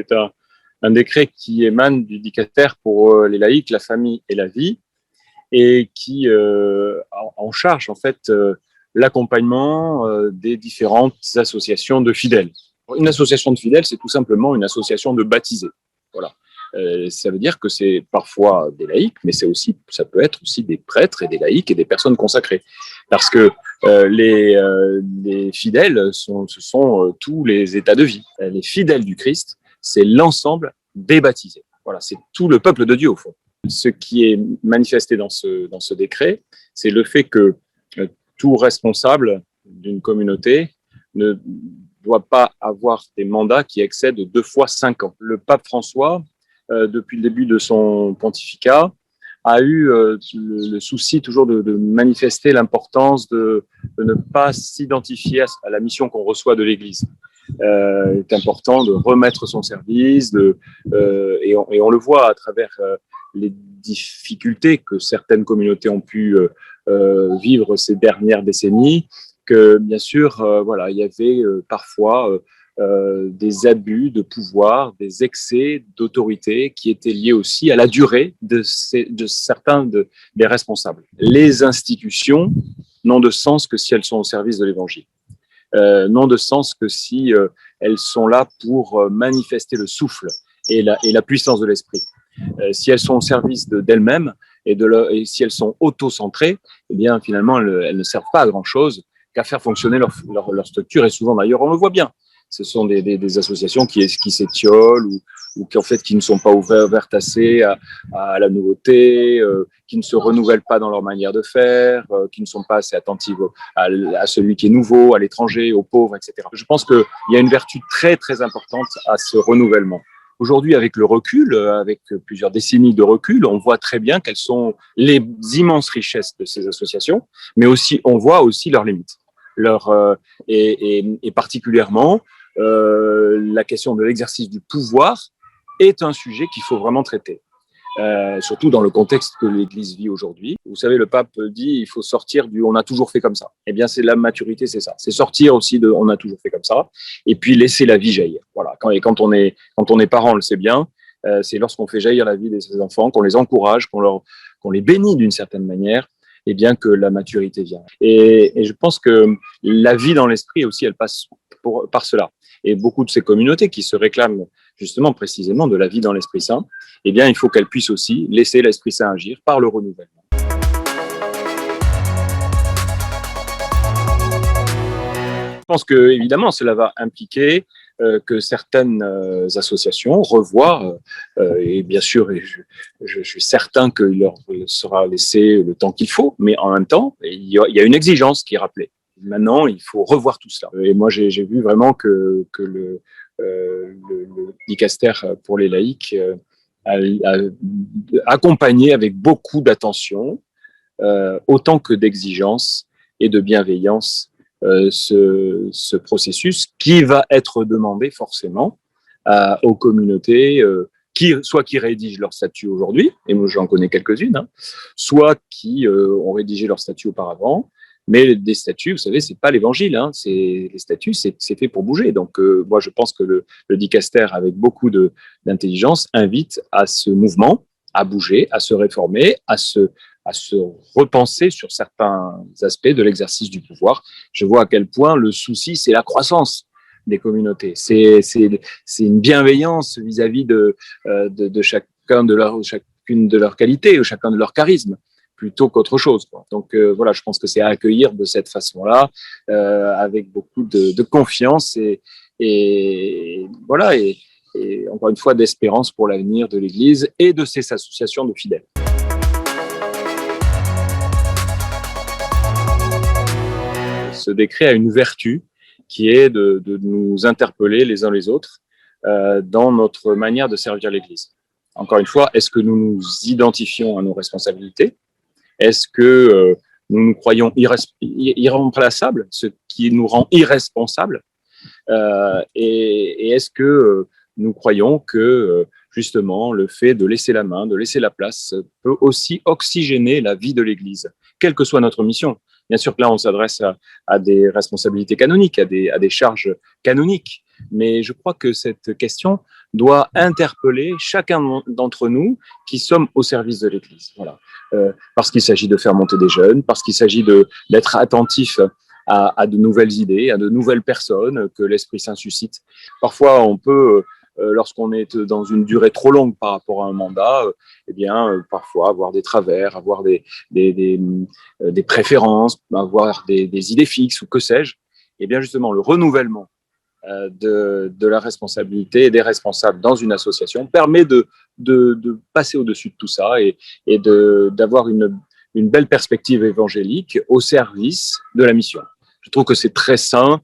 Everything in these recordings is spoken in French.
C'est un décret qui émane du dicastère pour les laïcs, la famille et la vie, et qui en charge en fait l'accompagnement des différentes associations de fidèles. Une association de fidèles, c'est tout simplement une association de baptisés. Voilà. Ça veut dire que c'est parfois des laïcs, mais ça peut être aussi des prêtres et des laïcs et des personnes consacrées. Parce que les fidèles, ce sont tous les états de vie. Les fidèles du Christ, c'est l'ensemble des baptisés. Voilà, c'est tout le peuple de Dieu au fond. Ce qui est manifesté dans ce décret, c'est le fait que tout responsable d'une communauté ne doit pas avoir des mandats qui excèdent 2 fois 5 ans. Le pape François, depuis le début de son pontificat, a eu le souci toujours de manifester l'importance de ne pas s'identifier à la mission qu'on reçoit de l'Église. Il est important de remettre son service, et on le voit à travers les difficultés que certaines communautés ont pu vivre ces dernières décennies, que bien sûr, voilà, il y avait parfois des abus de pouvoir, des excès d'autorité qui étaient liés aussi à la durée de certains des responsables. Les institutions n'ont de sens que si elles sont au service de l'Évangile. N'ont de sens que si elles sont là pour manifester le souffle et la puissance de l'esprit. Si elles sont au service d'elles-mêmes et si elles sont auto-centrées, eh bien finalement elles ne servent pas à grand-chose qu'à faire fonctionner leur structure, et souvent d'ailleurs on le voit bien. Ce sont des associations qui s'étiolent ou qui en fait qui ne sont pas ouvertes assez à la nouveauté, qui ne se renouvellent pas dans leur manière de faire, qui ne sont pas assez attentives à celui qui est nouveau, à l'étranger, aux pauvres, etc. Je pense qu'il y a une vertu très très importante à ce renouvellement. Aujourd'hui, avec le recul, avec plusieurs décennies de recul, on voit très bien quelles sont les immenses richesses de ces associations, mais aussi on voit aussi leurs limites. Et particulièrement, la question de l'exercice du pouvoir est un sujet qu'il faut vraiment traiter, surtout dans le contexte que l'Église vit aujourd'hui. Vous savez, le pape dit il faut sortir du « on a toujours fait comme ça ». Eh bien, c'est la maturité, c'est ça. C'est sortir aussi de « on a toujours fait comme ça » et puis laisser la vie jaillir. Voilà. Quand on est parent, on le sait bien, c'est lorsqu'on fait jaillir la vie de ses enfants, qu'on les encourage, qu'on les bénit d'une certaine manière, et bien que la maturité vient. Et je pense que la vie dans l'esprit aussi, elle passe par cela. Et beaucoup de ces communautés qui se réclament justement précisément de la vie dans l'Esprit Saint, eh bien, il faut qu'elles puissent aussi laisser l'Esprit Saint agir par le renouvellement. Je pense que évidemment, cela va impliquer que certaines associations revoient, et bien sûr, je suis certain qu'il leur sera laissé le temps qu'il faut, mais en même temps, il y a une exigence qui est rappelée. Maintenant, il faut revoir tout cela. Et moi, j'ai vu vraiment que le dicastère pour les laïcs a accompagné avec beaucoup d'attention, autant que d'exigence et de bienveillance, ce processus qui va être demandé forcément aux communautés soit qui rédigent leur statut aujourd'hui, et moi j'en connais quelques-unes, hein, soit qui ont rédigé leur statut auparavant. Mais des statuts, vous savez, c'est pas l'évangile, hein. Les statuts, c'est fait pour bouger. Donc, moi, je pense que le dicastère, avec beaucoup d'intelligence, invite à ce mouvement, à bouger, à se réformer, à se repenser sur certains aspects de l'exercice du pouvoir. Je vois à quel point le souci, c'est la croissance des communautés. C'est une bienveillance vis-à-vis de chacune de leurs qualités ou chacun de leurs charismes, plutôt qu'autre chose, quoi. Donc voilà, je pense que c'est à accueillir de cette façon-là, avec beaucoup de confiance et voilà, et encore une fois d'espérance pour l'avenir de l'Église et de ses associations de fidèles. Ce décret a une vertu qui est de nous interpeller les uns les autres dans notre manière de servir l'Église. Encore une fois, est-ce que nous nous identifions à nos responsabilités ? Est-ce que nous nous croyons irremplaçables, ce qui nous rend irresponsables, et est-ce que nous croyons que justement le fait de laisser la main, de laisser la place peut aussi oxygéner la vie de l'Église, quelle que soit notre mission. Bien sûr que là, on s'adresse à des responsabilités canoniques, à des charges canoniques. Mais je crois que cette question doit interpeller chacun d'entre nous qui sommes au service de l'Église. Voilà. Parce qu'il s'agit de faire monter des jeunes, parce qu'il s'agit d'être attentif à de nouvelles idées, à de nouvelles personnes que l'Esprit Saint suscite. Parfois, on peut, lorsqu'on est dans une durée trop longue par rapport à un mandat, eh bien, parfois avoir des travers, avoir des préférences, avoir des idées fixes ou que sais-je. Et bien justement, le renouvellement de la responsabilité et des responsables dans une association permet de passer au-dessus de tout ça et d'avoir une belle perspective évangélique au service de la mission. Je trouve que c'est très sain,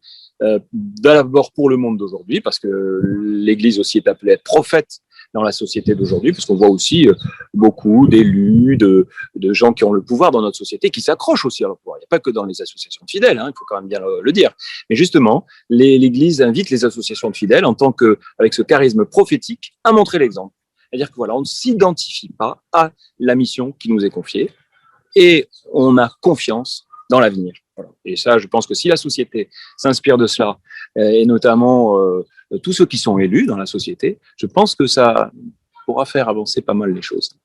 d'abord pour le monde d'aujourd'hui, parce que l'Église aussi est appelée à être prophète dans la société d'aujourd'hui, parce qu'on voit aussi beaucoup d'élus, de gens qui ont le pouvoir dans notre société, qui s'accrochent aussi à leur pouvoir. Il n'y a pas que dans les associations de fidèles, hein, il faut quand même bien le dire. Mais justement, l'Église invite les associations de fidèles, en tant que, avec ce charisme prophétique, à montrer l'exemple. C'est-à-dire que voilà, on ne s'identifie pas à la mission qui nous est confiée et on a confiance dans l'avenir. Voilà. Et ça, je pense que si la société s'inspire de cela, et notamment tous ceux qui sont élus dans la société, je pense que ça pourra faire avancer pas mal les choses.